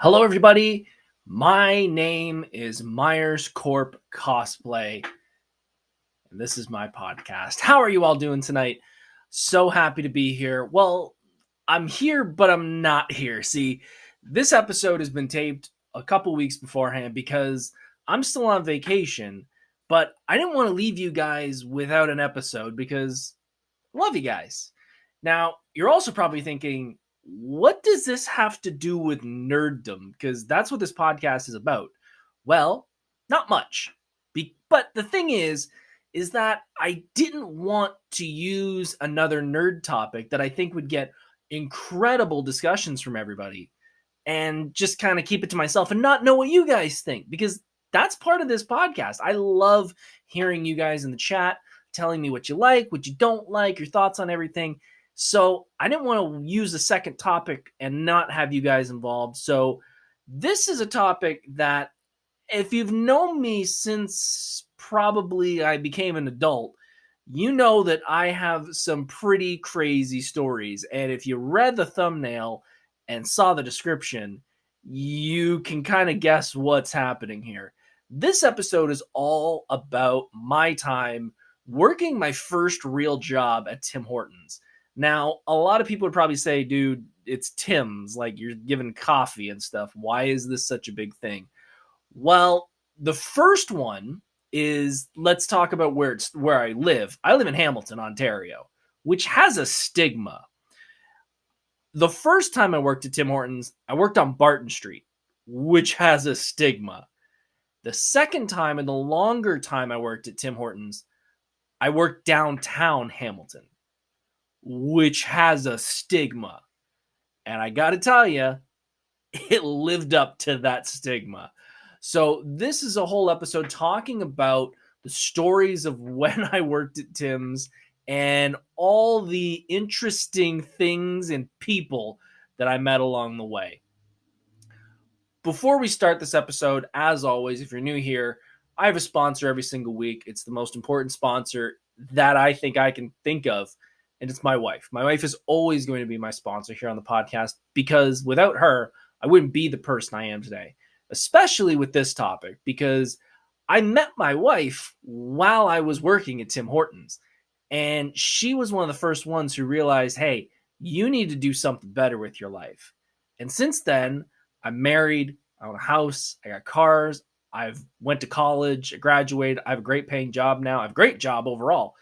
Hello, everybody. My name is Myers Corp Cosplay, and this is my podcast. How are you all doing tonight? So happy to be here. Well, I'm here, but I'm not here. See, this episode has been taped a couple weeks beforehand because I'm still on vacation, but I didn't want to leave you guys without an episode because I love you guys. Now, you're also probably thinking, what does this have to do with nerddom? Because that's what this podcast is about. Well, not much. But the thing is that I didn't want to use another nerd topic that I think would get incredible discussions from everybody and just kind of keep it to myself and not know what you guys think, because that's part of this podcast. I love hearing you guys in the chat telling me what you like, what you don't like, your thoughts on everything. So I didn't want to use a second topic and not have you guys involved. So this is a topic that, if you've known me since probably I became an adult, you know that I have some pretty crazy stories. And if you read the thumbnail and saw the description, you can kind of guess what's happening here. This episode is all about my time working my first real job at Tim Hortons. Now, a lot of people would probably say, dude, it's Tim's, like you're giving coffee and stuff. Why is this such a big thing? Well, the first one is, let's talk about where I live. I live in Hamilton, Ontario, which has a stigma. The first time I worked at Tim Hortons, I worked on Barton Street, which has a stigma. The second time and the longer time I worked at Tim Hortons, I worked downtown Hamilton, which has a stigma. And I got to tell you, it lived up to that stigma. So this is a whole episode talking about the stories of when I worked at Tim's and all the interesting things and people that I met along the way. Before we start this episode, as always, if you're new here, I have a sponsor every single week. It's the most important sponsor that I think I can think of, and it's my wife. My wife is always going to be my sponsor here on the podcast, because without her, I wouldn't be the person I am today, especially with this topic, because I met my wife while I was working at Tim Hortons, and she was one of the first ones who realized, hey, you need to do something better with your life. And since then, I'm married, I own a house, I got cars, I've went to college, I graduated, I have a great paying job now, I have a great job overall.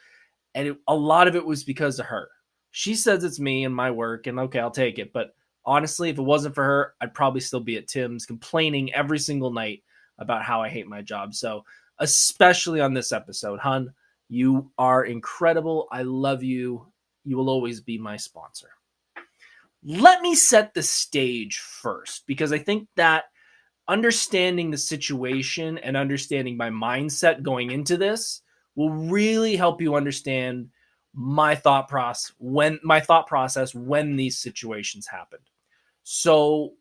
And a lot of it was because of her. She says it's me and my work, and okay, I'll take it. But honestly, if it wasn't for her, I'd probably still be at Tim's complaining every single night about how I hate my job. So especially on this episode, hun, you are incredible. I love you. You will always be my sponsor. Let me set the stage first, because I think that understanding the situation and understanding my mindset going into this will really help you understand my thought process when these situations happened. So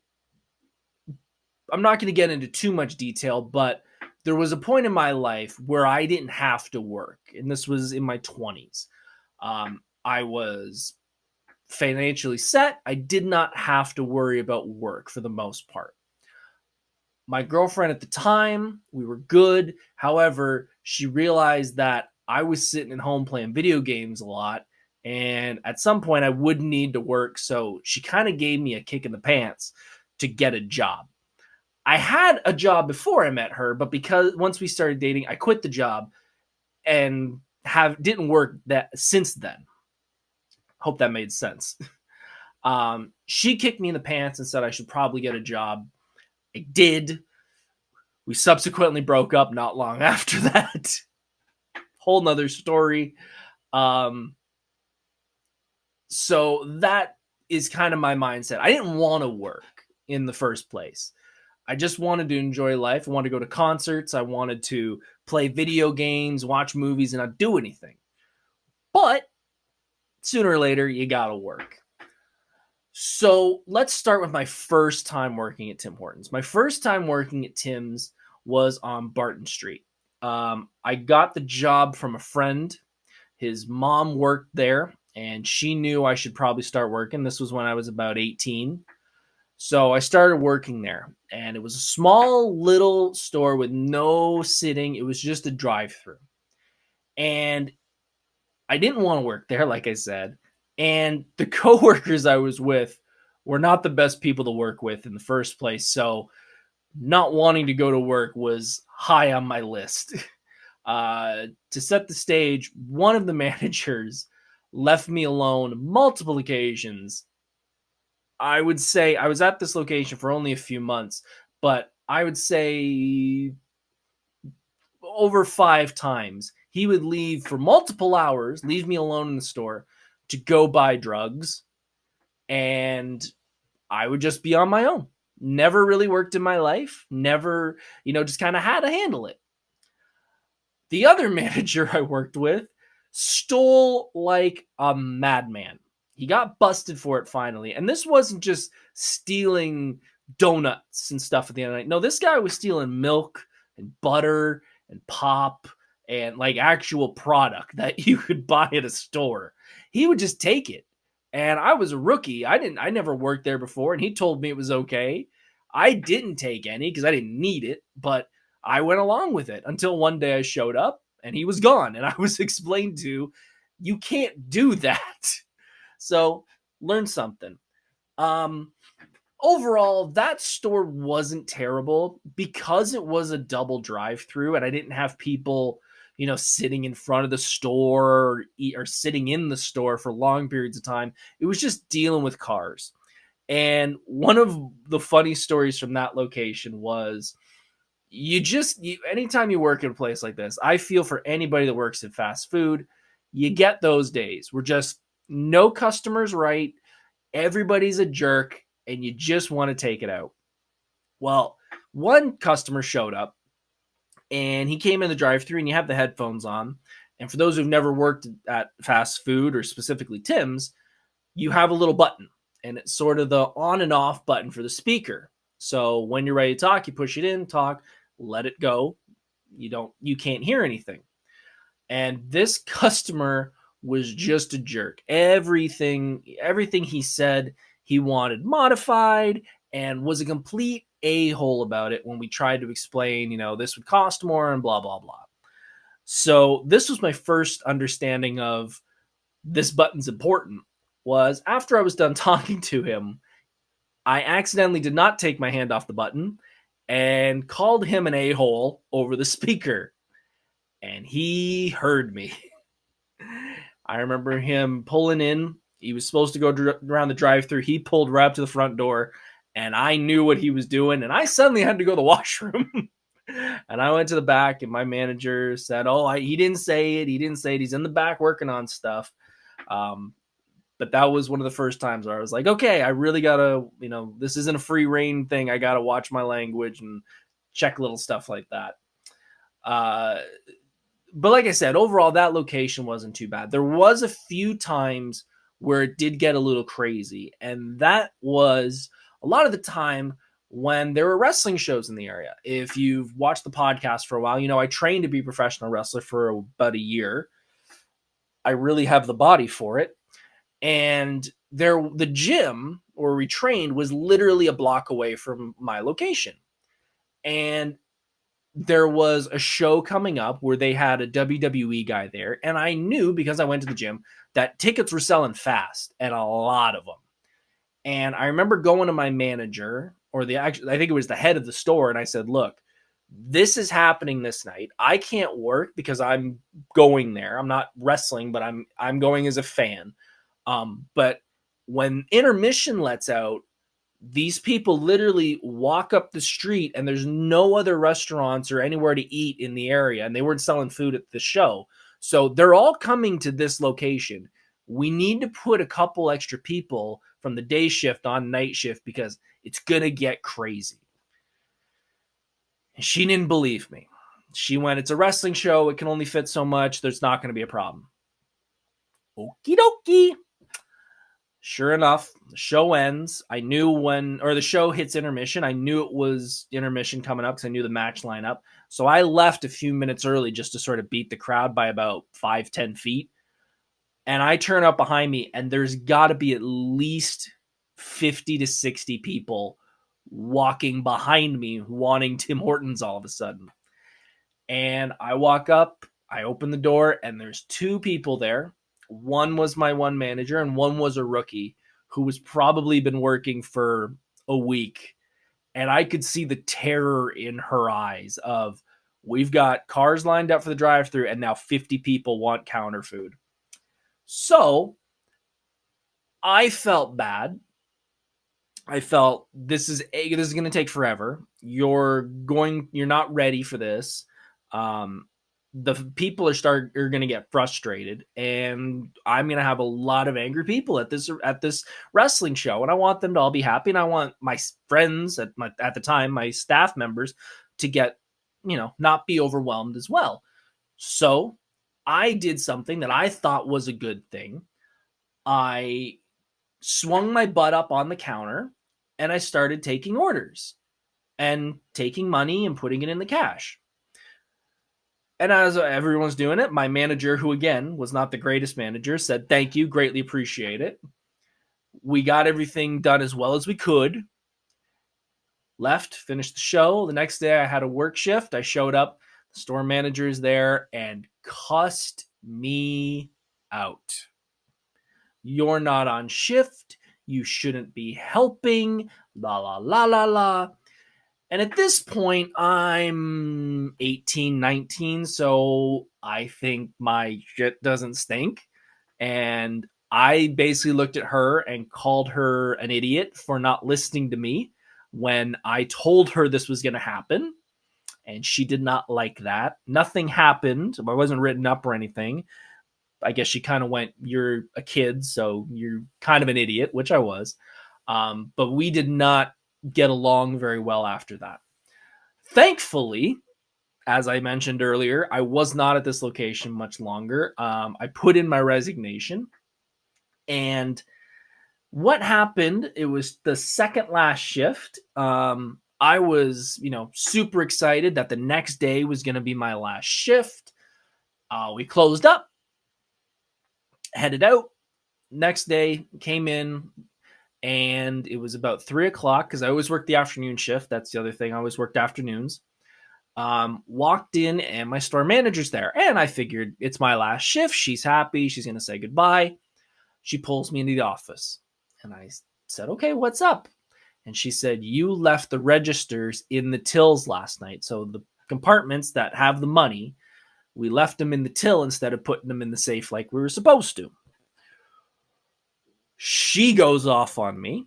I'm not going to get into too much detail, but there was a point in my life where I didn't have to work, and this was in my 20s. I was financially set. I did not have to worry about work for the most part. My girlfriend at the time, we were good. However, she realized that I was sitting at home playing video games a lot, and at some point I would need to work. So she kind of gave me a kick in the pants to get a job. I had a job before I met her, but because once we started dating, I quit the job and didn't work that since then. Hope that made sense. She kicked me in the pants and said I should probably get a job. I did. We subsequently broke up not long after that. Whole nother story. So that is kind of my mindset. I didn't want to work in the first place. I just wanted to enjoy life. I wanted to go to concerts. I wanted to play video games, watch movies, and not do anything. But sooner or later, you gotta work. So let's start with my first time working at Tim Hortons. My first time working at Tim's was on Barton Street. I got the job from a friend. His mom worked there, and she knew I should probably start working. This was when I was about 18. So I started working there, and it was a small little store with no sitting. It was just a drive-through. And I didn't want to work there, like I said. And the coworkers I was with were not the best people to work with in the first place. So not wanting to go to work was high on my list. To set the stage, one of the managers left me alone multiple occasions. I would say I was at this location for only a few months, but I would say over 5 times he would leave for multiple hours, leave me alone in the store to go buy drugs, and I would just be on my own. Never really worked in my life, never, just kind of had to handle it. The other manager I worked with stole like a madman. He got busted for it finally. And this wasn't just stealing donuts and stuff at the end of the night. No, this guy was stealing milk and butter and pop and like actual product that you could buy at a store. He would just take it. And I was a rookie. I never worked there before, and he told me it was okay. I didn't take any because I didn't need it, but I went along with it until one day I showed up and he was gone, and I was explained to, you can't do that. So learn something. Overall, that store wasn't terrible because it was a double drive-through and I didn't have people, sitting in front of the store or sitting in the store for long periods of time. It was just dealing with cars. And one of the funny stories from that location was anytime you work in a place like this, I feel for anybody that works in fast food, you get those days where just no customers right, everybody's a jerk, and you just want to take it out. Well, one customer showed up, and he came in the drive-thru, and you have the headphones on. And for those who've never worked at fast food or specifically Tim's, you have a little button, and it's sort of the on and off button for the speaker. So when you're ready to talk, you push it in, talk, let it go. You can't hear anything. And this customer was just a jerk. Everything he said, he wanted modified and was a complete a-hole about it when we tried to explain, this would cost more and blah, blah, blah. So this was my first understanding of this button's important, was after I was done talking to him, I accidentally did not take my hand off the button and called him an a-hole over the speaker. And he heard me. I remember him pulling in. He was supposed to go around the drive-thru. He pulled right up to the front door, and I knew what he was doing, and I suddenly had to go to the washroom. And I went to the back, and my manager said, he didn't say it. He didn't say it. He's in the back working on stuff. But that was one of the first times where I was like, okay, I really got to, this isn't a free reign thing. I got to watch my language and check little stuff like that. But like I said, overall, that location wasn't too bad. There was a few times where it did get a little crazy, and that was a lot of the time when there were wrestling shows in the area. If you've watched the podcast for a while, I trained to be a professional wrestler for about a year. I really have the body for it. And the gym where we trained was literally a block away from my location. And there was a show coming up where they had a WWE guy there. And I knew, because I went to the gym, that tickets were selling fast, and a lot of them. And I remember going to my manager, I think it was the head of the store, and I said, look, this is happening this night. I can't work because I'm going there. I'm not wrestling, but I'm going as a fan. But when intermission lets out, these people literally walk up the street and there's no other restaurants or anywhere to eat in the area. And they weren't selling food at the show. So they're all coming to this location. We need to put a couple extra people from the day shift on night shift because it's going to get crazy. And she didn't believe me. She went, it's a wrestling show. It can only fit so much. There's not going to be a problem. Okie dokie. Sure enough, the show ends. I knew the show hits intermission. I knew it was intermission coming up because I knew the match lineup. So I left a few minutes early just to sort of beat the crowd by about 5-10 feet. And I turn up behind me, and there's got to be at least 50 to 60 people walking behind me wanting Tim Hortons all of a sudden. And I walk up, I open the door, and there's two people there. One was my one manager, and one was a rookie who was probably been working for a week. And I could see the terror in her eyes of, we've got cars lined up for the drive-thru, and now 50 people want counter food. So I felt bad. I felt this is going to take forever. You're not ready for this. The people are going to get frustrated, and I'm going to have a lot of angry people at this wrestling show, and I want them to all be happy, and I want my friends at the time, my staff members, to get, not be overwhelmed as well. So I did something that I thought was a good thing. I swung my butt up on the counter, and I started taking orders and taking money and putting it in the cash. And as everyone's doing it, my manager, who again was not the greatest manager, said, "Thank you, greatly appreciate it." We got everything done as well as we could. Left, finished the show. The next day I had a work shift. I showed up, the store manager's there, and cussed me out. "You're not on shift. You shouldn't be helping. La, la, la, la, la." And at this point, I'm 18, 19, so I think my shit doesn't stink. And I basically looked at her and called her an idiot for not listening to me when I told her this was going to happen. And she did not like that. Nothing happened. I wasn't written up or anything. I guess she kind of went, "You're a kid, so you're kind of an idiot," which I was. But we did not get along very well after that. Thankfully, as I mentioned earlier, I was not at this location much longer. I put in my resignation, and what happened, it was the second last shift. I was, super excited that the next day was going to be my last shift. We closed up, headed out. Next day, came in, and it was about 3:00 because I always worked the afternoon shift. That's the other thing. I always worked afternoons. Walked in, and my store manager's there. And I figured it's my last shift. She's happy. She's going to say goodbye. She pulls me into the office. And I said, "Okay, what's up?" And she said, "You left the registers in the tills last night. So the compartments that have the money, we left them in the till instead of putting them in the safe like we were supposed to." She goes off on me,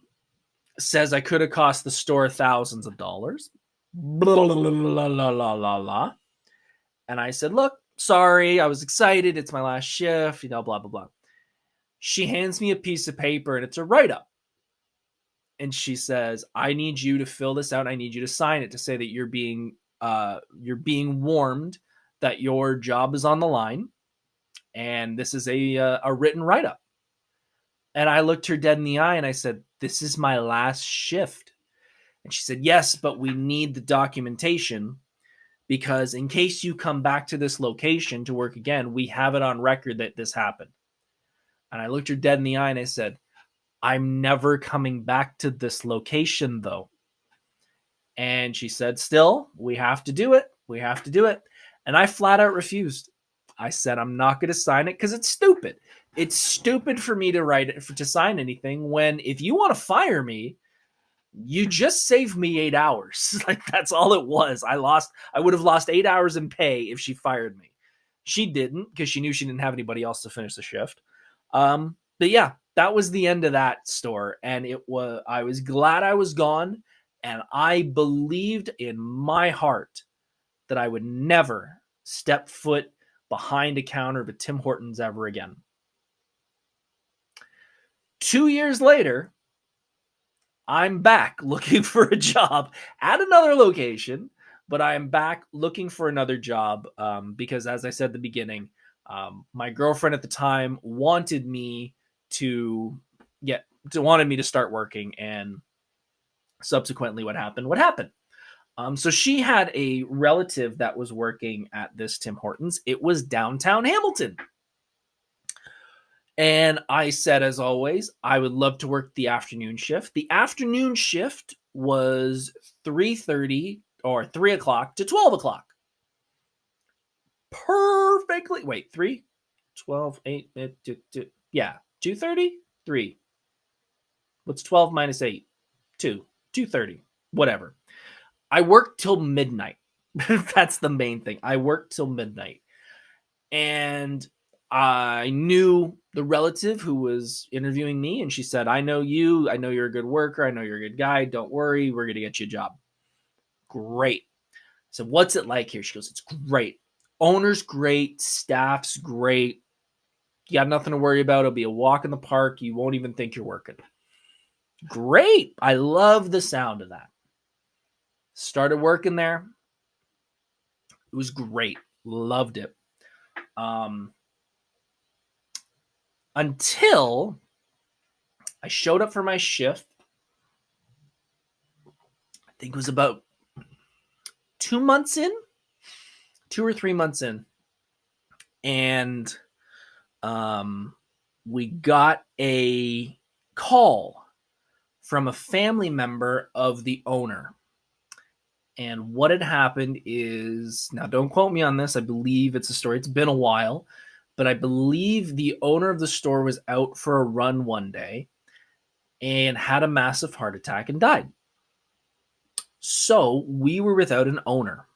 says I could have cost the store thousands of dollars. Blah, blah, blah, blah, blah, blah, blah. And I said, "Look, sorry, I was excited. It's my last shift, blah, blah, blah." She hands me a piece of paper, and it's a write-up. And she says, "I need you to fill this out. I need you to sign it to say that you're being warned that your job is on the line. And this is a written write-up." And I looked her dead in the eye and I said, "This is my last shift." And she said, "Yes, but we need the documentation because in case you come back to this location to work again, we have it on record that this happened." And I looked her dead in the eye and I said, "I'm never coming back to this location though." And she said, "Still, we have to do it. We have to do it." And I flat out refused. I said, "I'm not going to sign it because it's stupid. It's stupid for me to to sign anything when if you want to fire me, you just saved me 8 hours." Like, that's all it was. I would have lost 8 hours in pay if she fired me. She didn't because she knew she didn't have anybody else to finish the shift. But yeah, that was the end of that store. And I was glad I was gone. And I believed in my heart that I would never step foot behind a counter of a Tim Hortons ever again. 2 years later, I'm back looking for a job at another location, but I am back looking for another job because, as I said at the beginning, my girlfriend at the time wanted me to start working, and subsequently what happened. So she had a relative that was working at this Tim Hortons. It was downtown Hamilton. And I said, as always, I would love to work the afternoon shift. The afternoon shift was 3:30 or 3 o'clock to 12 o'clock. Perfectly. Wait, 3, 12, 8, yeah, 2:30, 3. What's 12 minus 8? 2, 2:30, whatever. I worked till midnight. That's the main thing. I worked till midnight. And I knew the relative who was interviewing me, and she said, I know you. I know you're a good worker. I know you're a good guy. Don't worry. We're going to get you a job. Great. So, what's it like here? She goes, it's great. Owner's great. Staff's great. You got nothing to worry about. It'll be a walk in the park. You won't even think you're working. Great. I love the sound of that. Started working there. It was great. Loved it. Until I showed up for my shift. I think it was about 2 months in, 2 or 3 months in. And we got a call from a family member of the owner. And what had happened is, now don't quote me on this, I believe it's a story, it's been a while, but I believe the owner of the store was out for a run one day and had a massive heart attack and died. So we were without an owner,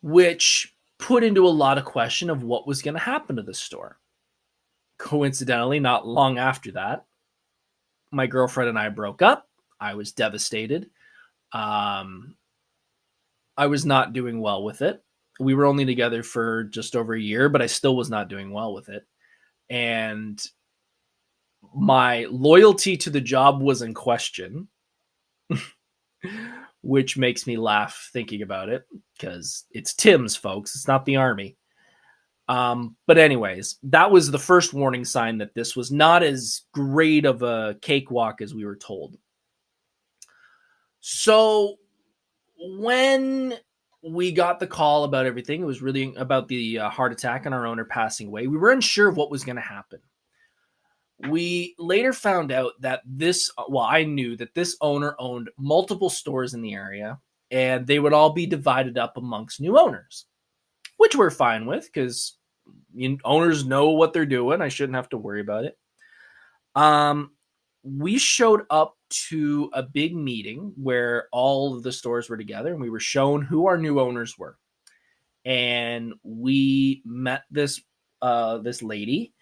which put into a lot of question of what was going to happen to the store. Coincidentally, not long after that, my girlfriend and I broke up. I was devastated. I was not doing well with it. We were only together for just over a year, but I still was not doing well with it. And my loyalty to the job was in question, which makes me laugh thinking about it because it's Tim's, folks. It's not the army. But anyways, that was the first warning sign that this was not as great of a cakewalk as we were told. So when we got the call about everything, it was really about the heart attack and our owner passing away. We were unsure of what was going to happen. We later found out that I knew that this owner owned multiple stores in the area, and they would all be divided up amongst new owners, which we're fine with because owners know what they're doing. I shouldn't have to worry about it. We showed up to a big meeting where all of the stores were together, and we were shown who our new owners were. And we met this lady,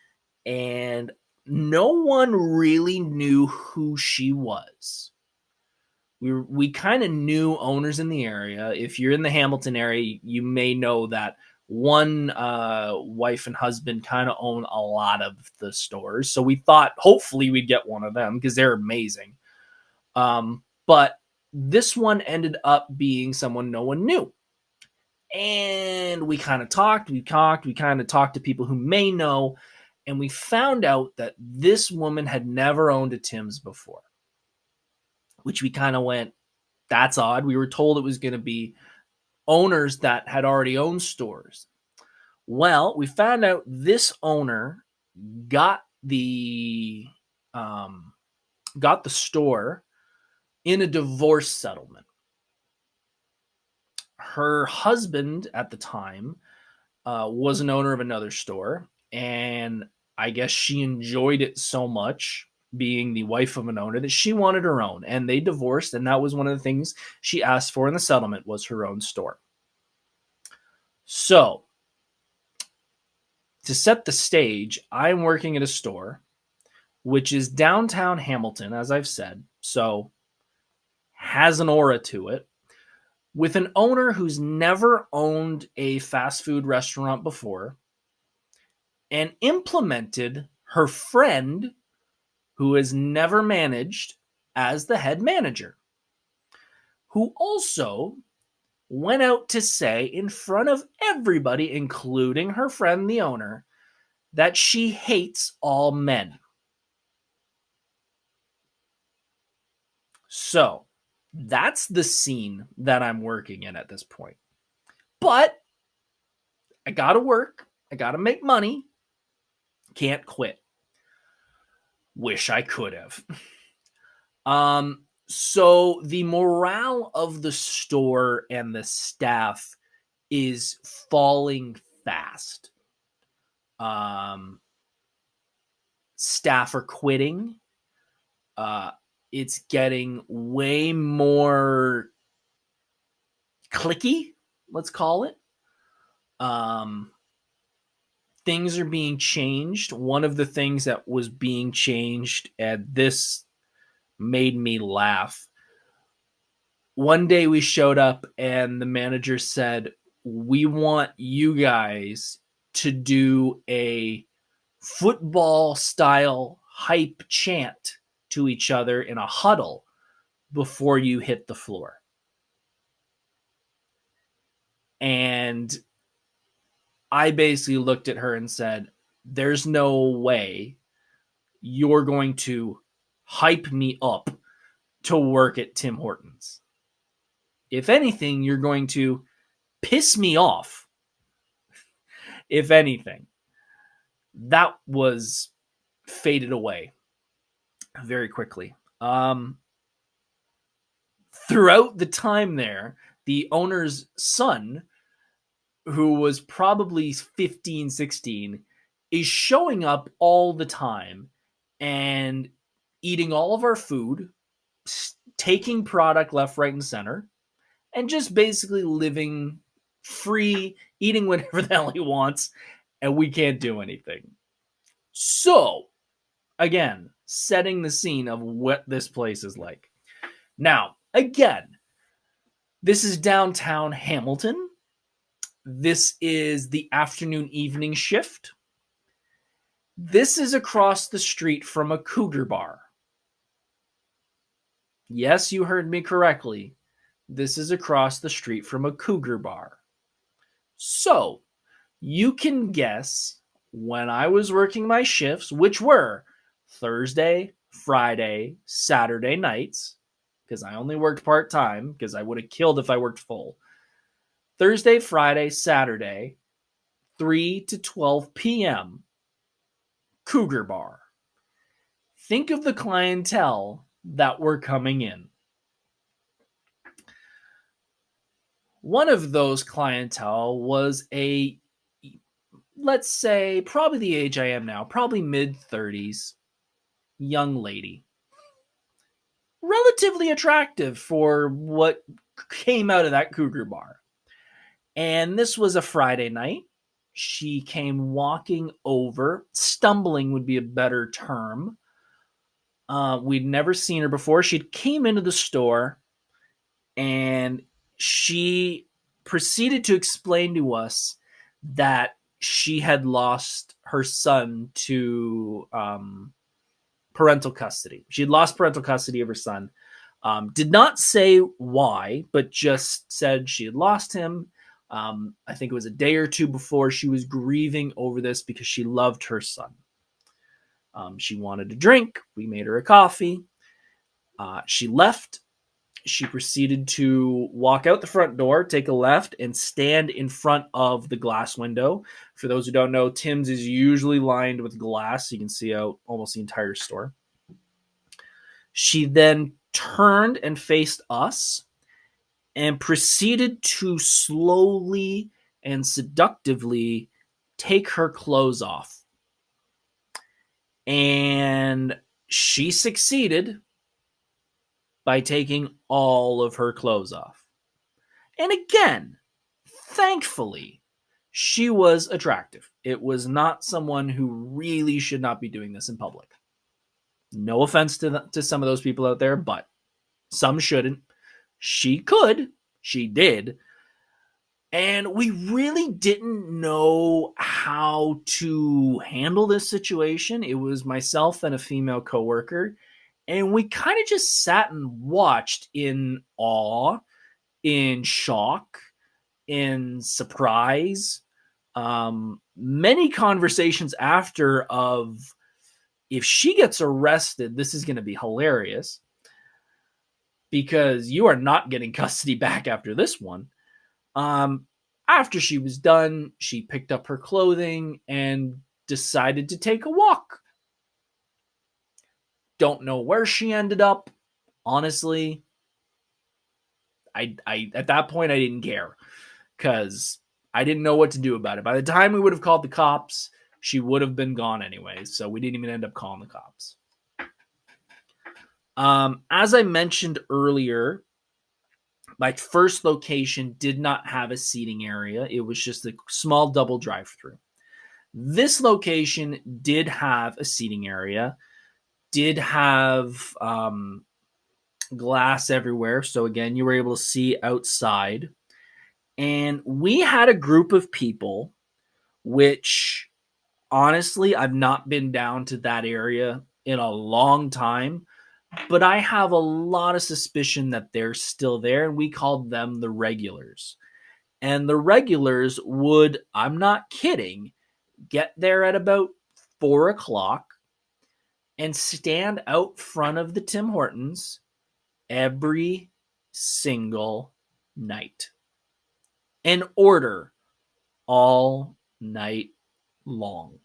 and no one really knew who she was. We kind of knew owners in the area. If you're in the Hamilton area, you may know that one wife and husband kind of own a lot of the stores. So we thought hopefully we'd get one of them because they're amazing. But this one ended up being someone no one knew. And we kind of talked, we kind of talked to people who may know, and we found out that this woman had never owned a Tim's before, which we kind of went, that's odd. We were told it was going to be owners that had already owned stores. Well, we found out this owner got the store in a divorce settlement. Her husband at the time was an owner of another store, and I guess she enjoyed it so much being the wife of an owner that she wanted her own, and they divorced, and that was one of the things she asked for in the settlement was her own store. So, to set the stage, I'm working at a store which is downtown Hamilton, as I've said, so has an aura to it, with an owner who's never owned a fast food restaurant before and implemented her friend who has never managed as the head manager, who also went out to say in front of everybody, including her friend, the owner, that she hates all men. So that's the scene that I'm working in at this point. But I got to work. I got to make money. Can't quit. Wish I could have. So the morale of the store and the staff is falling fast. Staff are quitting. It's getting way more clicky, let's call it. Things are being changed. One of the things that was being changed, and this made me laugh. One day we showed up and the manager said, "We want you guys to do a football style hype chant to each other in a huddle before you hit the floor." And I basically looked at her and said, "There's no way you're going to hype me up to work at Tim Hortons. If anything, you're going to piss me off. If anything." That was faded away very quickly. Throughout the time there, the owner's son, who was probably 15, 16, is showing up all the time and eating all of our food, taking product left, right, and center, and just basically living free, eating whatever the hell he wants, and we can't do anything. So, again, setting the scene of what this place is like. Now, again, this is downtown Hamilton. This is the afternoon evening shift. This is across the street from a cougar bar. Yes, you heard me correctly. This is across the street from a cougar bar. So, you can guess when I was working my shifts, which were Thursday, Friday, Saturday nights, because I only worked part-time, because I would have killed if I worked full. Thursday, Friday, Saturday, 3 to 12 p.m., cougar bar. Think of the clientele that were coming in. One of those clientele was a, let's say, probably the age I am now, probably mid-30s, young lady. Relatively attractive for what came out of that cougar bar. And this was a Friday night. She came walking over. Stumbling would be a better term. We'd never seen her before. She came into the store and she proceeded to explain to us that she had lost her son to parental custody. She had lost parental custody of her son. Did not say why, but just said she had lost him. I think it was a day or two before she was grieving over this because she loved her son. She wanted a drink. We made her a coffee. She left. She proceeded to walk out the front door, take a left, and stand in front of the glass window. For those who don't know, Tim's is usually lined with glass, so you can see out almost the entire store. She then turned and faced us and proceeded to slowly and seductively take her clothes off. And she succeeded by taking all of her clothes off. And again, thankfully, she was attractive. It was not someone who really should not be doing this in public. No offense to some of those people out there, but some shouldn't. She could. She did. And we really didn't know how to handle this situation. It was myself and a female coworker. And we kind of just sat and watched in awe, in shock, in surprise. Many conversations after of, if she gets arrested, this is going to be hilarious because you are not getting custody back after this one. After she was done, she picked up her clothing and decided to take a walk. Don't know where she ended up. Honestly, I at that point I didn't care because I didn't know what to do about it. By the time we would have called the cops, she would have been gone anyway, so we didn't even end up calling the cops. As I mentioned earlier, my first location did not have a seating area. It was just a small double drive-through. This location did have a seating area, did have glass everywhere. So again, you were able to see outside. And we had a group of people, which honestly, I've not been down to that area in a long time, but I have a lot of suspicion that they're still there, and we called them the regulars. And the regulars would, I'm not kidding, get there at about 4 o'clock and stand out front of the Tim Hortons every single night and order all night long.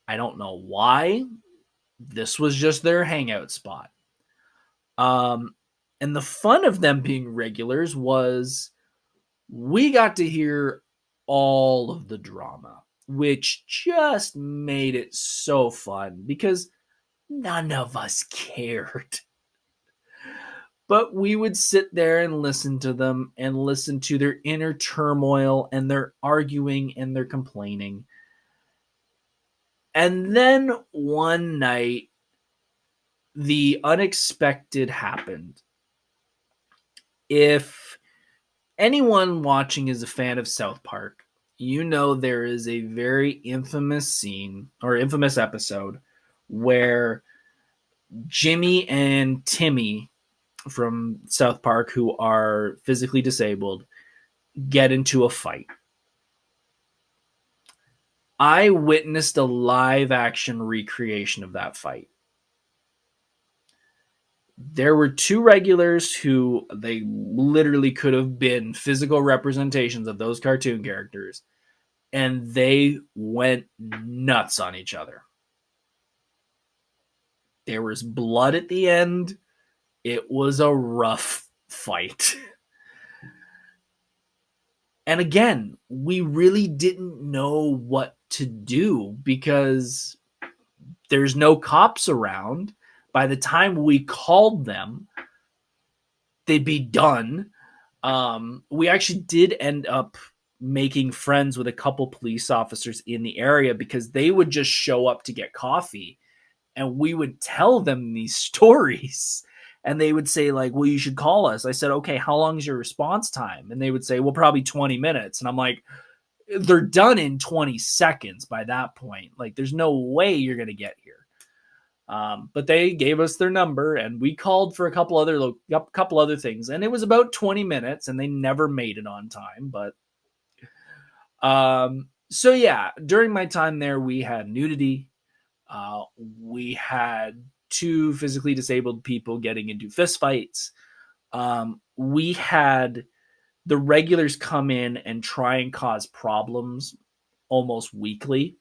I don't know why. This was just their hangout spot. And the fun of them being regulars was we got to hear all of the drama, which just made it so fun because none of us cared. But we would sit there and listen to them and listen to their inner turmoil and their arguing and their complaining. And then one night, the unexpected happened. If anyone watching is a fan of South Park, you know there is a very infamous scene or infamous episode where Jimmy and Timmy from South Park, who are physically disabled, get into a fight. I witnessed a live action recreation of that fight. There were two regulars who they literally could have been physical representations of those cartoon characters, and they went nuts on each other. There was blood at the end. It was a rough fight. And again, we really didn't know what to do because there's no cops around. By the time we called them, they'd be done. We actually did end up making friends with a couple police officers in the area because they would just show up to get coffee and we would tell them these stories. And they would say, like, well, you should call us. I said, okay, how long is your response time? And they would say, well, probably 20 minutes. And I'm like, they're done in 20 seconds by that point. Like, there's no way you're going to get here. But they gave us their number and we called for a couple other things. And it was about 20 minutes and they never made it on time. But so, yeah, during my time there, we had Nudity. We had two physically disabled people getting into fistfights. We had the regulars come in and try and cause problems almost weekly.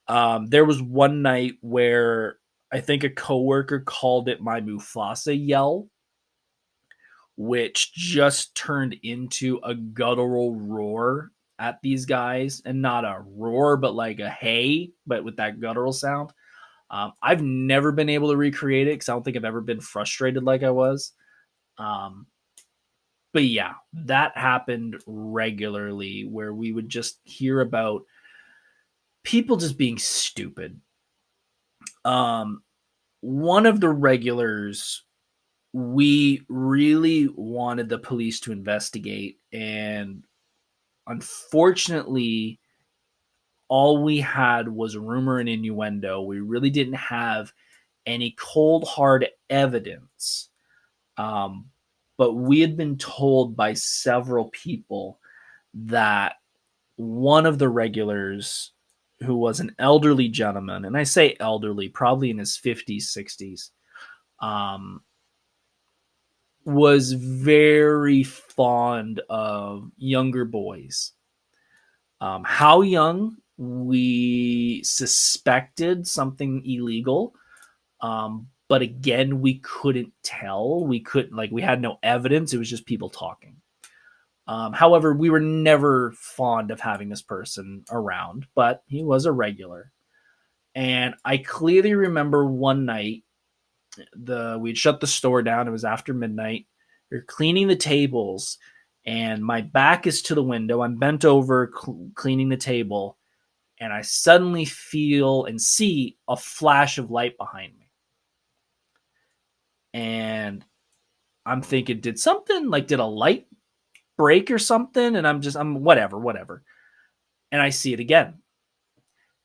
There was one night where I think a coworker called it my Mufasa yell, which just turned into a guttural roar at these guys, and not a roar, but like a hey, but with that guttural sound. I've never been able to recreate it because I don't think I've ever been frustrated like I was. But yeah, that happened regularly where we would just hear about people just being stupid. One of the regulars, we really wanted the police to investigate, and unfortunately, all we had was rumor and innuendo. We really didn't have any cold, hard evidence. But we had been told by several people that one of the regulars, who was an elderly gentleman, and I say elderly, probably in his 50s, 60s, was very fond of younger boys. How young we suspected something illegal. But again, we couldn't tell. We couldn't, like, we had no evidence. It was just people talking. However, we were never fond of having this person around, but he was a regular. And I clearly remember one night, we'd shut the store down. It was after midnight. We are cleaning the tables, and my back is to the window. I'm bent over cleaning the table, and I suddenly feel and see a flash of light behind me. And I'm thinking, did a light break or something? And I'm whatever. And I see it again.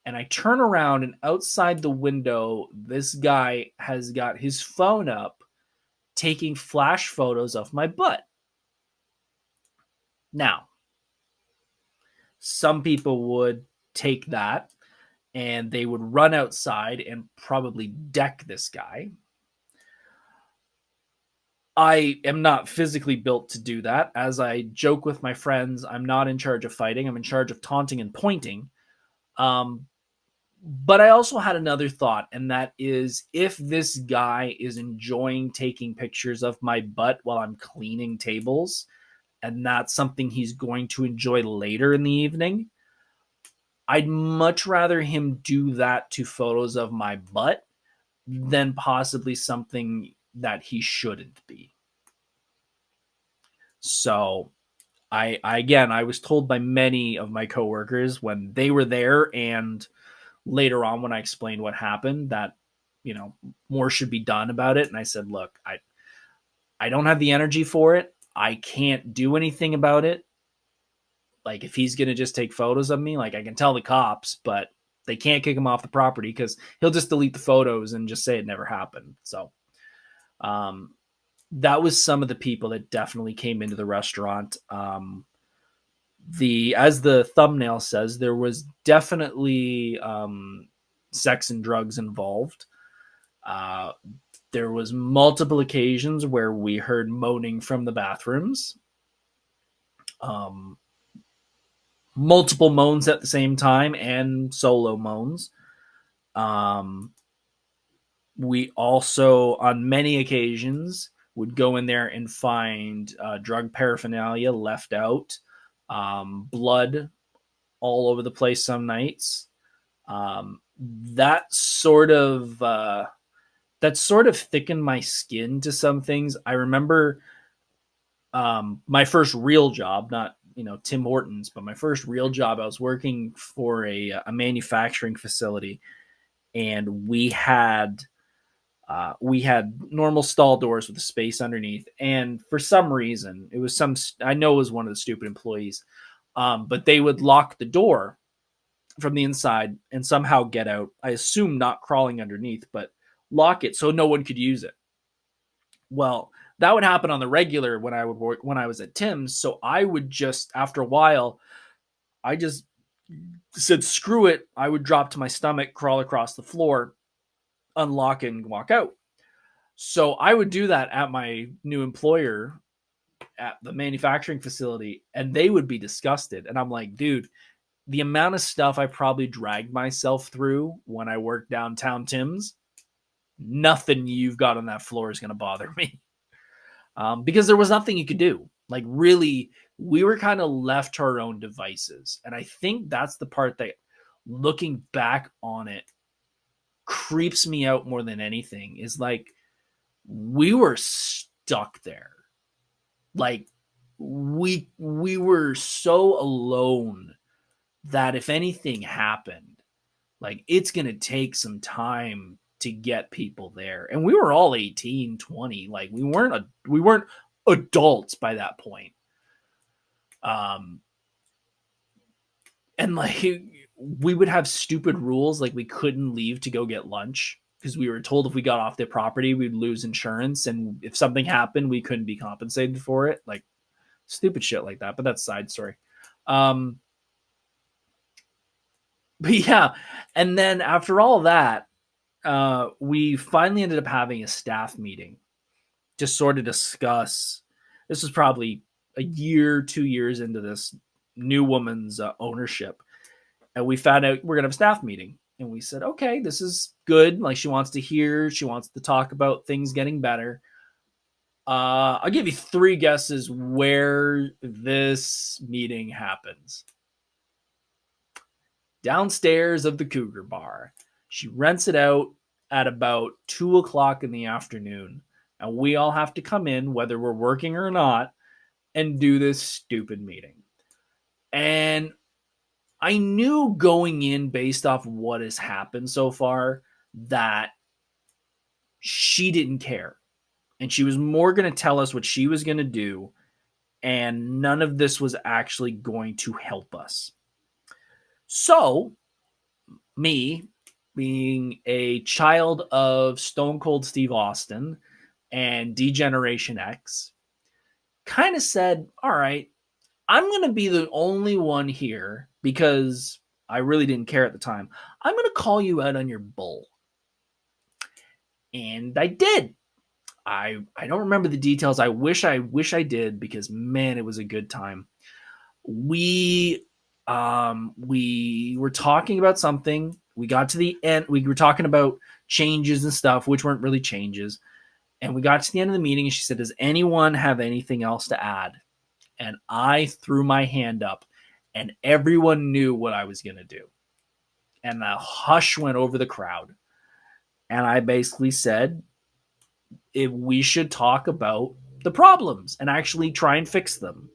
And I turn around, and outside the window, this guy has got his phone up taking flash photos of my butt. Now, some people would take that and they would run outside and probably deck this guy. I am not physically built to do that. As I joke with my friends, I'm not in charge of fighting. I'm in charge of taunting and pointing. But I also had another thought, and that is, if this guy is enjoying taking pictures of my butt while I'm cleaning tables, and that's something he's going to enjoy later in the evening, I'd much rather him do that to photos of my butt than possibly something that he shouldn't be. So I was told by many of my coworkers when they were there, and later on when I explained what happened, that, more should be done about it. And I said, look, I don't have the energy for it. I can't do anything about it. Like, if he's going to just take photos of me, like, I can tell the cops, but they can't kick him off the property because he'll just delete the photos and just say it never happened. So, that was some of the people that definitely came into the restaurant. As the thumbnail says, there was definitely sex and drugs involved. There was multiple occasions where we heard moaning from the bathrooms. Multiple moans at the same time and solo moans. We also, on many occasions, would go in there and find drug paraphernalia left out, blood all over the place some nights. That sort of thickened my skin to some things. I remember my first real job, not Tim Hortons, but my first real job, I was working for a manufacturing facility, and we had normal stall doors with a space underneath. And for some reason, I know it was one of the stupid employees, but they would lock the door from the inside and somehow get out. I assume not crawling underneath, but lock it so no one could use it. Well, that would happen on the regular when I was at Tim's. So I would just, after a while, I just said, screw it. I would drop to my stomach, crawl across the floor, unlock it, and walk out. So I would do that at my new employer at the manufacturing facility, and they would be disgusted. And I'm like, dude, the amount of stuff I probably dragged myself through when I worked downtown Tim's, nothing you've got on that floor is going to bother me. Because there was nothing you could do. Like, really, we were kind of left to our own devices. And I think that's the part that, looking back on it, creeps me out more than anything, is like, we were stuck there. Like, we were so alone that if anything happened, like, it's going to take some time to get people there. And we were all 18, 20. Like, we weren't adults by that point. And like, we would have stupid rules. Like, we couldn't leave to go get lunch because we were told if we got off the property, we'd lose insurance. And if something happened, we couldn't be compensated for it. Like, stupid shit like that. But that's a side story. But yeah. And then after all that, we finally ended up having a staff meeting to sort of discuss. This was probably a year, 2 years into this new woman's ownership. And we found out we're going to have a staff meeting. And we said, okay, this is good. Like, she wants to talk about things getting better. I'll give you 3 guesses where this meeting happens. Downstairs of the Cougar Bar. She rents it out at about 2:00 in the afternoon. And we all have to come in, whether we're working or not, and do this stupid meeting. And I knew going in, based off what has happened so far, that she didn't care. And she was more going to tell us what she was going to do. And none of this was actually going to help us. So, me, being a child of Stone Cold Steve Austin and D-Generation X, kind of said, all right, I'm going to be the only one here, because I really didn't care at the time. I'm going to call you out on your bull. And I did. I don't remember the details. I wish I did, because man, it was a good time. We were talking about something. We got to the end. We were talking about changes and stuff, which weren't really changes. And we got to the end of the meeting, and she said, does anyone have anything else to add? And I threw my hand up, and everyone knew what I was going to do. And a hush went over the crowd. And I basically said, if we should talk about the problems and actually try and fix them.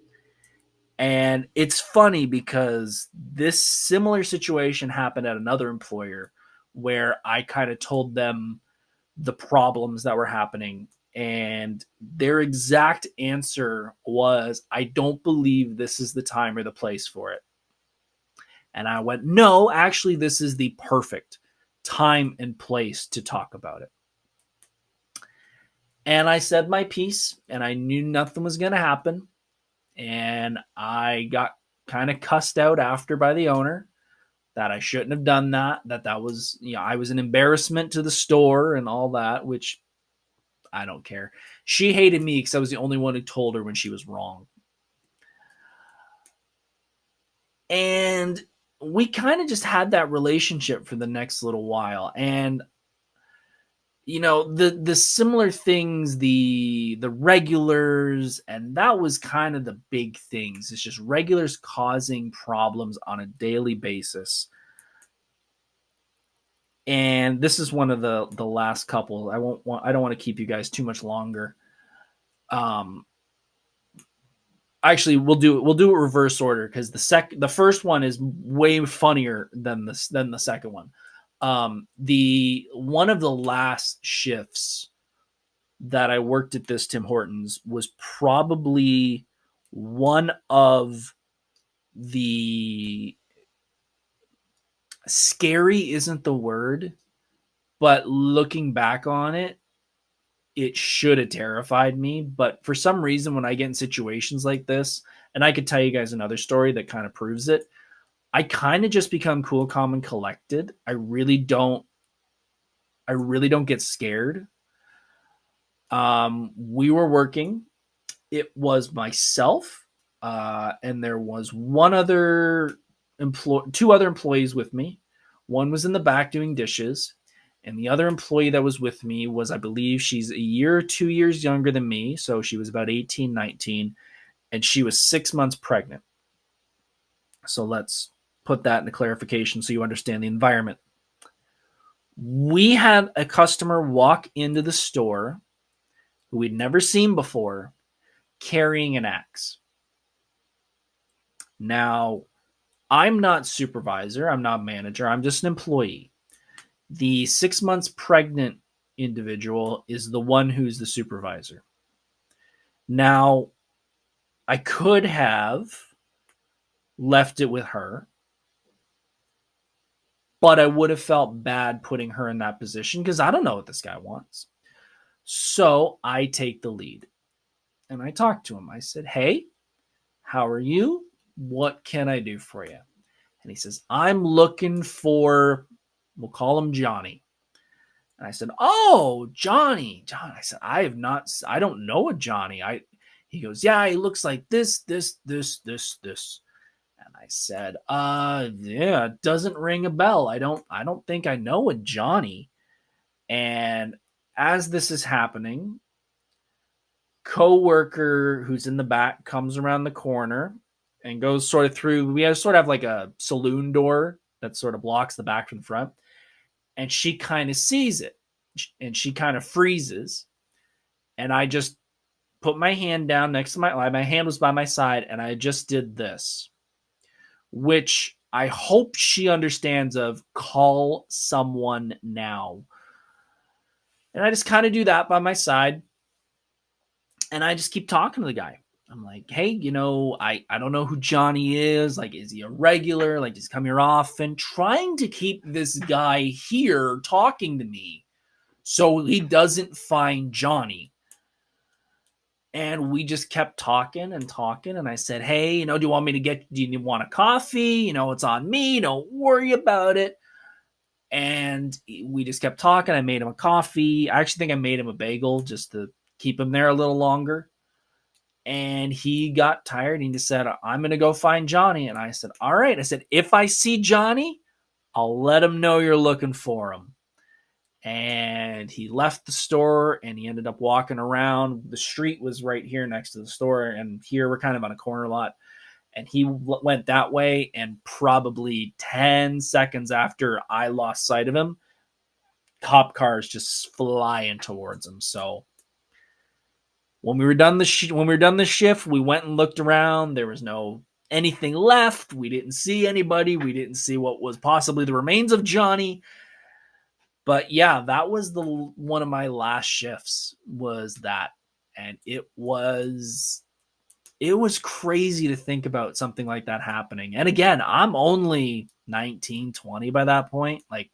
And it's funny, because this similar situation happened at another employer, where I kind of told them the problems that were happening, and their exact answer was, I don't believe this is the time or the place for it. And I went, no, actually, this is the perfect time and place to talk about it. And I said my piece, and I knew nothing was going to happen. And I got kind of cussed out after by the owner, that I shouldn't have done that, that was, I was an embarrassment to the store and all that, which I don't care. She hated me because I was the only one who told her when she was wrong. And we kind of just had that relationship for the next little while. And the similar things, the regulars, and that was kind of the big things. It's just regulars causing problems on a daily basis. And this is one of the last couple. I don't want to keep you guys too much longer. Actually, we'll do it reverse order, because the first one is way funnier than the second one. The one of the last shifts that I worked at this Tim Hortons was probably one of the scary isn't the word, but looking back on it, it should have terrified me. But for some reason, when I get in situations like this, and I could tell you guys another story that kind of proves it, I kind of just become cool, calm, and collected. I really don't get scared. We were working. It was myself, and there was two other employees with me. One was in the back doing dishes, and the other employee that was with me was, I believe, she's a year or 2 years younger than me, so she was about 18, 19, and she was 6 months pregnant. So let's put that into clarification so you understand the environment. We had a customer walk into the store who we'd never seen before, carrying an axe. Now, I'm not supervisor, I'm not manager, I'm just an employee. The 6 months pregnant individual is the one who's the supervisor. Now, I could have left it with her, but I would have felt bad putting her in that position, because I don't know what this guy wants. So I take the lead, and I talk to him. I said, hey, how are you? What can I do for you? And he says, I'm looking for, we'll call him Johnny. And I said, oh, Johnny. John, I said, I don't know a Johnny. He goes, yeah, he looks like this. And I said, yeah, it doesn't ring a bell. I don't think I know a Johnny. And as this is happening, coworker who's in the back comes around the corner and goes sort of through. We have sort of like a saloon door that sort of blocks the back from the front, and she kind of sees it, and she kind of freezes. And I just put my hand down next to my hand was by my side, and I just did this, which I hope she understands of call someone now. And I just kind of do that by my side. And I just keep talking to the guy. I'm like, hey, I don't know who Johnny is. Like, is he a regular? Like, does he come here often? Trying to keep this guy here talking to me so he doesn't find Johnny. And we just kept talking and talking. And I said, hey, do you want me to do you want a coffee? It's on me. Don't worry about it. And we just kept talking. I made him a coffee. I actually think I made him a bagel just to keep him there a little longer. And he got tired. And he just said, I'm going to go find Johnny. And I said, all right. I said, if I see Johnny, I'll let him know you're looking for him. And he left the store and he ended up walking around. The street was right here next to the store. And here we're kind of on a corner lot. And he went that way. And probably 10 seconds after I lost sight of him, cop cars just flying towards him. So when we were done the shift, we went and looked around. There was no anything left. We didn't see anybody. We didn't see what was possibly the remains of Johnny. But yeah, that was one of my last shifts was that. And it was crazy to think about something like that happening. And again, I'm only 19, 20 by that point. Like,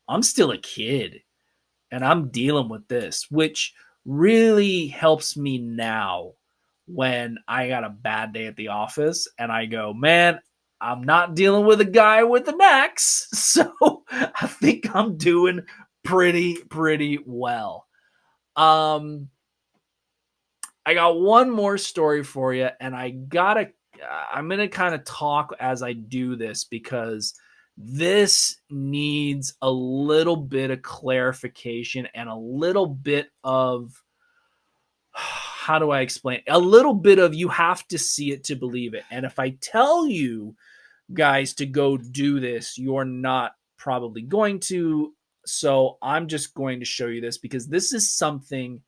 I'm still a kid and I'm dealing with this, which really helps me now when I got a bad day at the office and I go, man, I'm not dealing with a guy with an axe. So I think I'm doing pretty well. I got one more story for you, and I'm going to kind of talk as I do this because this needs a little bit of clarification and a little bit of, how do I explain? A little bit of you have to see it to believe it. And if I tell you guys to go do this, you're not probably going to. So I'm just going to show you this because this is something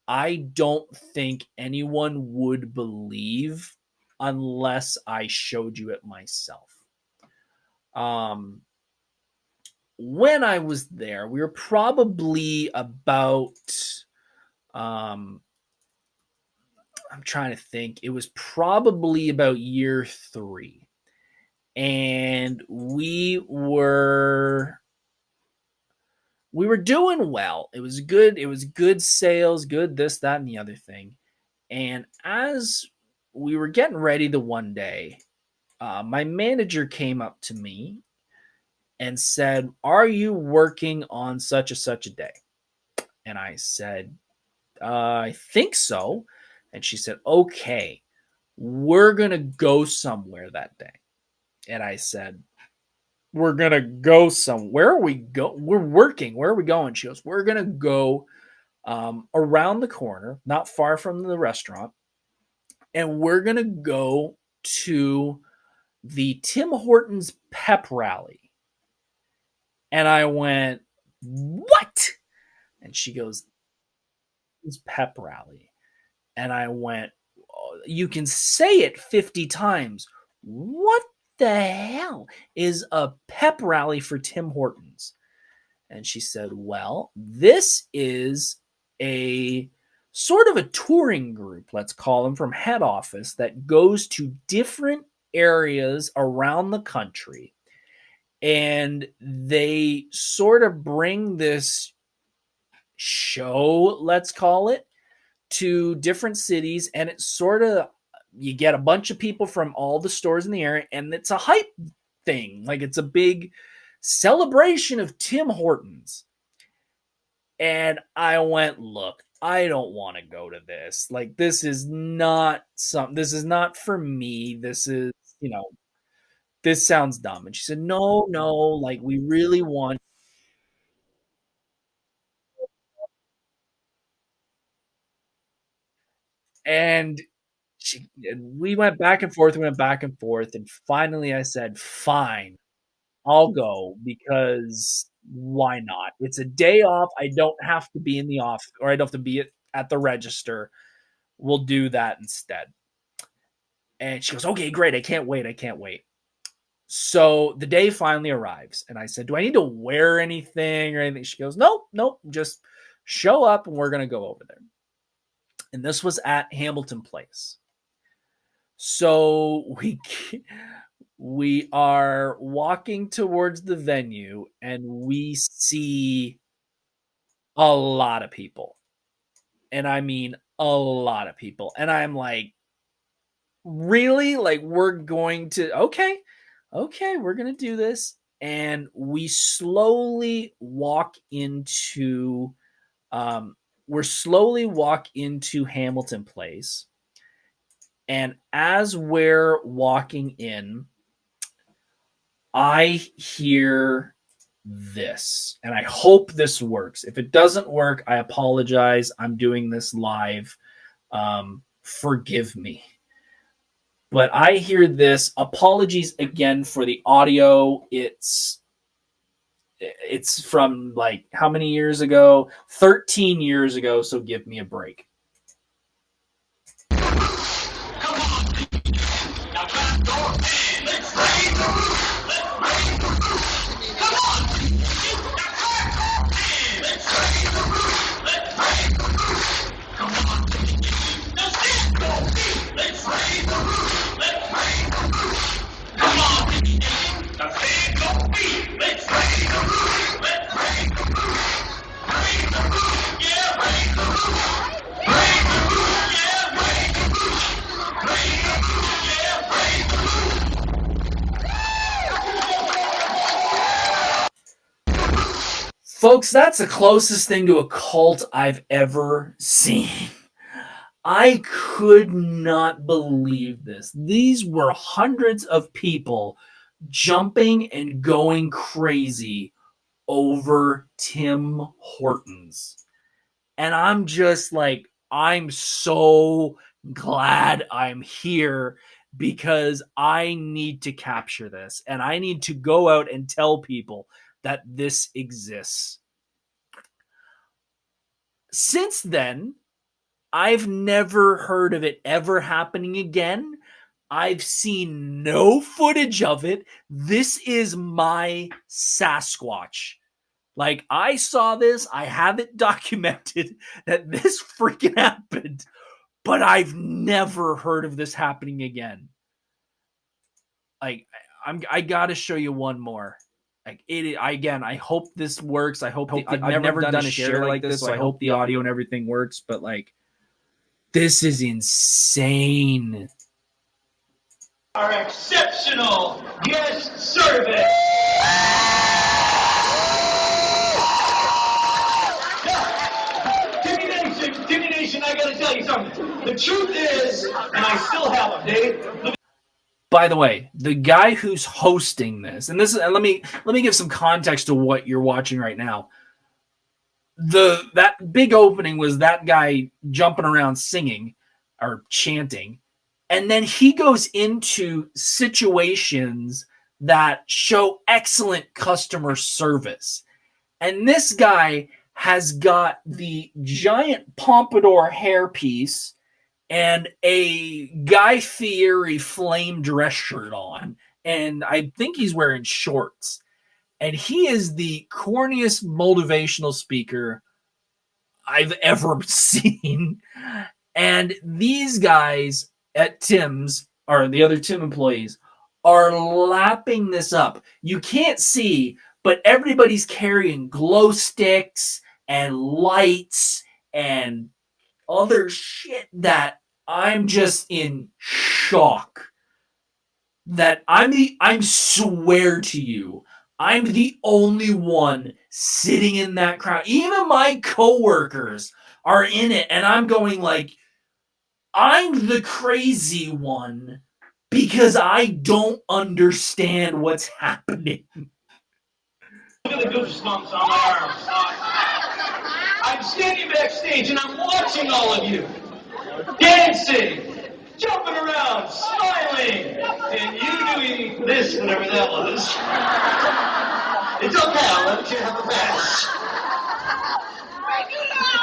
I don't think anyone would believe unless I showed you it myself. When I was there, we were probably about, I'm trying to think, it was probably about year 3. And we were doing well. It was good. It was good sales, good this, that, and the other thing. And as we were getting ready the one day, my manager came up to me and said, are you working on such and such a day? And I said, I think so. And she said, okay, we're going to go somewhere that day. And I said, we're going to go somewhere. Where are we going? We're working. Where are we going? She goes, we're going to go around the corner, not far from the restaurant. And we're going to go to the Tim Hortons pep rally. And I went, what? And she goes, it's pep rally. And I went, oh, you can say it 50 times. What the hell is a pep rally for Tim Hortons? And she said, well, this is a sort of a touring group, let's call them, from head office that goes to different areas around the country. And they sort of bring this show, let's call it, to different cities. And it's sort of, you get a bunch of people from all the stores in the area, and it's a hype thing. Like, it's a big celebration of Tim Hortons. And I went, look, I don't want to go to this. Like, this is not for me. This is, this sounds dumb. And she said, no, no, like we really want. And we went back and forth, we went back and forth. And finally I said, fine, I'll go because why not? It's a day off. I don't have to be in the office or I don't have to be at the register. We'll do that instead. And she goes, okay, great. I can't wait. I can't wait. So the day finally arrives, and I said, do I need to wear anything or anything? She goes, nope, nope, just show up and we're going to go over there. And this was at Hamilton Place. So we are walking towards the venue and we see a lot of people. And I mean a lot of people. And I'm like, really? Like we're going to okay, we're going to do this. And we slowly walk into Hamilton Place. And as we're walking in, I hear this, and I hope this works. If it doesn't work, I apologize. I'm doing this live. Forgive me. But I hear this. Apologies again for the audio. It's from like how many years ago? 13 years ago, so give me a break. Folks, that's the closest thing to a cult I've ever seen. I could not believe this. These were hundreds of people jumping and going crazy over Tim Hortons. And I'm just like, I'm so glad I'm here because I need to capture this and I need to go out and tell people that this exists. Since then, I've never heard of it ever happening again. I've seen no footage of it. This is my Sasquatch. Like, I saw this, I have it documented that this freaking happened, but I've never heard of this happening again. Like, I gotta show you one more. Like again, I hope this works. I've never done a share like this, so I hope the audio and everything works. But like, this is insane. Our exceptional guest service. Timmy Nation, I gotta tell you something. The truth is, and I still have them, Dave. By the way, the guy who's hosting this, and let me give some context to what you're watching right now. That big opening was that guy jumping around singing or chanting, and then he goes into situations that show excellent customer service. And this guy has got the giant pompadour hairpiece and a Guy Fieri flame dress shirt on. And I think he's wearing shorts. And he is the corniest motivational speaker I've ever seen. And these guys at Tim's, or the other Tim employees, are lapping this up. You can't see, but everybody's carrying glow sticks and lights and other shit that I'm just in shock. That I swear to you, I'm the only one sitting in that crowd. Even my coworkers are in it, and I'm going like, I'm the crazy one because I don't understand what's happening. Look at the goosebumps on my arms. I'm standing backstage and I'm watching all of you dancing, jumping around, smiling, and you doing this, whatever that was. It's okay, I'll let you have a pass.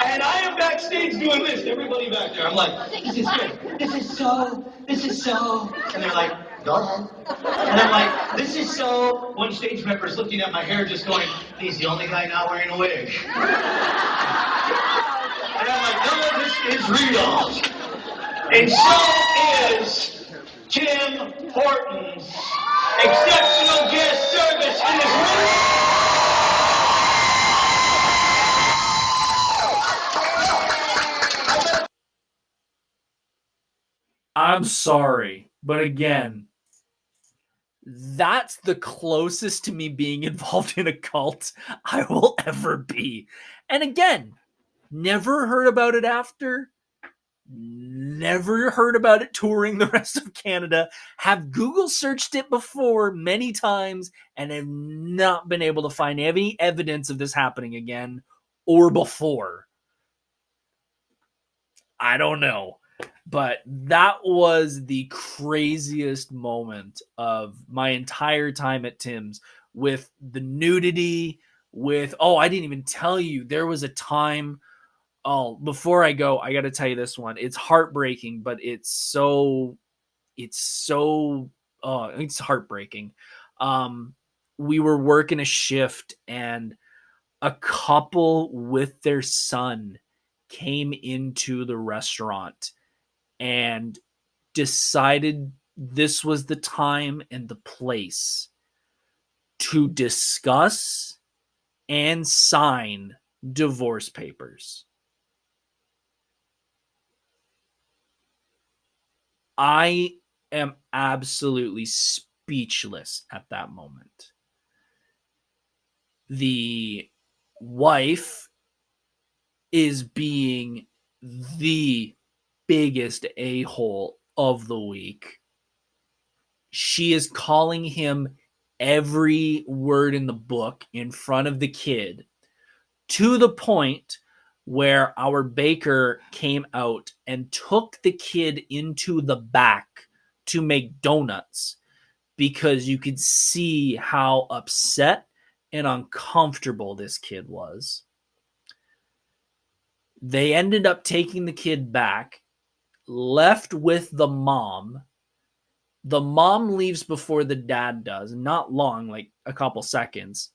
And I am backstage doing this. Everybody back there, I'm like, this is great. This is so. And they're like, go ahead. And I'm like, this is so. One stage member is looking at my hair just going, he's the only guy not wearing a wig. And I'm like, no, this is real. And so is Tim Hortons. Exceptional guest service in this room. I'm sorry, but again, that's the closest to me being involved in a cult I will ever be. And again, never heard about it after. Never heard about it touring the rest of Canada. Have Google searched it before many times and have not been able to find any evidence of this happening again or before. I don't know. But that was the craziest moment of my entire time at Tim's, with the nudity, with, I didn't even tell you, there was a time, before I go, I got to tell you this one. It's heartbreaking, but it's heartbreaking. We were working a shift and a couple with their son came into the restaurant and decided this was the time and the place to discuss and sign divorce papers. I am absolutely speechless at that moment. The wife is being the biggest a-hole of the week. She is calling him every word in the book in front of the kid, to the point where our baker came out and took the kid into the back to make donuts because you could see how upset and uncomfortable this kid was. They ended up taking the kid back, left with the mom. The mom leaves before the dad does, not long, like a couple seconds.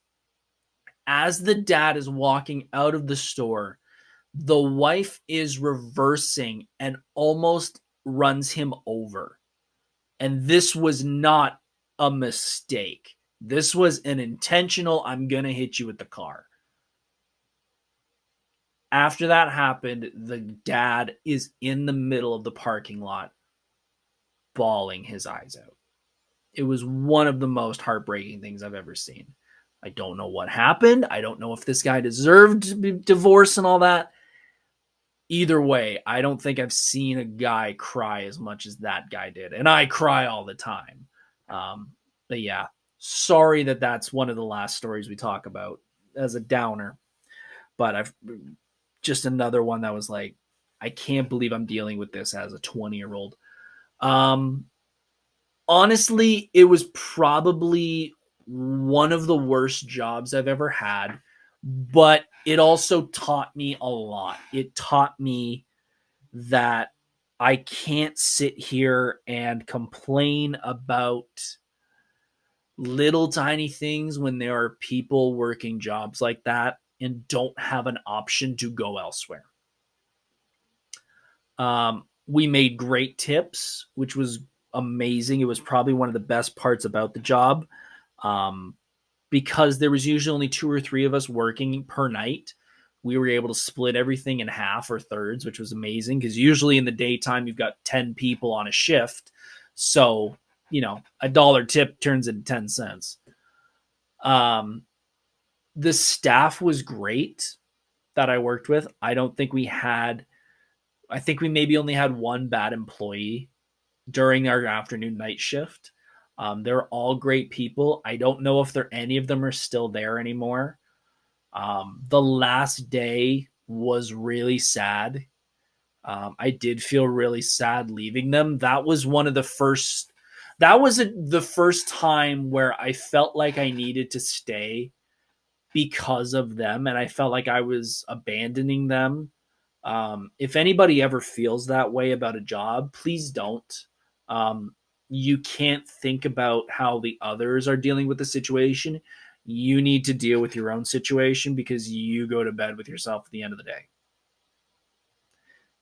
As the dad is walking out of the store, the wife is reversing and almost runs him over. And this was not a mistake. This was an intentional, I'm going to hit you with the car. After that happened, the dad is in the middle of the parking lot, bawling his eyes out. It was one of the most heartbreaking things I've ever seen. I don't know what happened. I don't know if this guy deserved divorce and all that. Either way, I don't think I've seen a guy cry as much as that guy did. And I cry all the time. But yeah, sorry that that's one of the last stories we talk about as a downer. But I've just another one that was like, I can't believe I'm dealing with this as a 20-year-old. Honestly, it was probably one of the worst jobs I've ever had, but it also taught me a lot. It taught me that I can't sit here and complain about little tiny things when there are people working jobs like that and don't have an option to go elsewhere. We made great tips, which was amazing. It was probably one of the best parts about the job, because there was usually only 2 or 3 of us working per night. We were able to split everything in half or thirds, which was amazing, because usually in the daytime you've got 10 people on a shift. So, $1 tip turns into 10 cents. The staff was great that I worked with. I think we maybe only had one bad employee during our afternoon night shift. They're all great people. I don't know if any of them are still there anymore. The last day was really sad. I did feel really sad leaving them. That was one of the first. That was the first time where I felt like I needed to stay because of them, and I felt like I was abandoning them. If anybody ever feels that way about a job, please don't. You can't think about how the others are dealing with the situation. You need to deal with your own situation because you go to bed with yourself at the end of the day.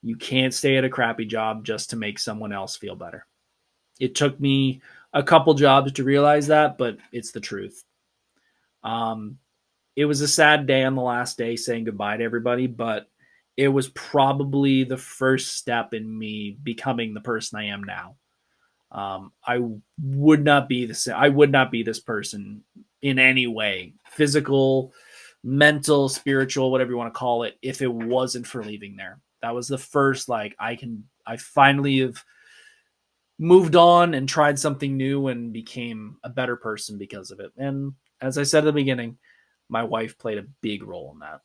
You can't stay at a crappy job just to make someone else feel better. It took me a couple jobs to realize that, but it's the truth. It was a sad day on the last day saying goodbye to everybody, but it was probably the first step in me becoming the person I am now. I would not be the same. I would not be this person in any way, physical, mental, spiritual, whatever you want to call it, if it wasn't for leaving there. That was the first, like, I finally have moved on and tried something new and became a better person because of it. And as I said at the beginning, my wife played a big role in that.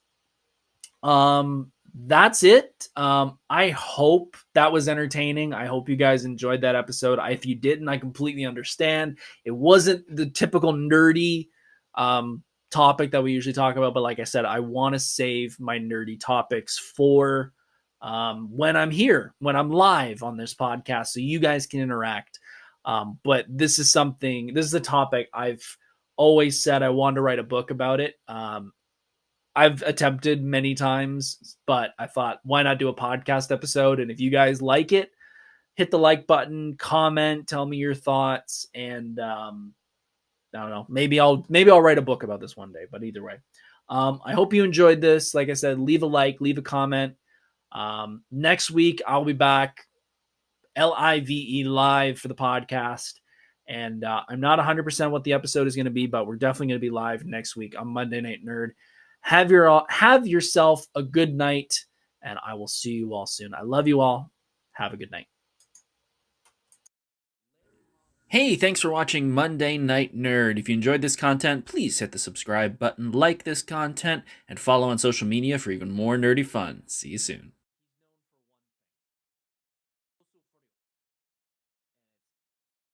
That's it. I hope that was entertaining. I hope you guys enjoyed that episode. If you didn't, I completely understand. It wasn't the typical nerdy topic that we usually talk about, but like I said, I want to save my nerdy topics for when I'm here, when I'm live on this podcast, so you guys can interact. But this is a topic I've always said I wanted to write a book about it. I've attempted many times, but I thought, why not do a podcast episode? And if you guys like it, hit the like button, comment, tell me your thoughts, and I don't know. Maybe I'll write a book about this one day. But either way, I hope you enjoyed this. Like I said, leave a like, leave a comment. Next week I'll be back live for the podcast. And I'm not 100% what the episode is going to be, but we're definitely going to be live next week on Monday Night Nerd. Have yourself a good night, and I will see you all soon. I love you all. Have a good night. Hey, thanks for watching Monday Night Nerd. If you enjoyed this content, please hit the subscribe button, like this content, and follow on social media for even more nerdy fun. See you soon.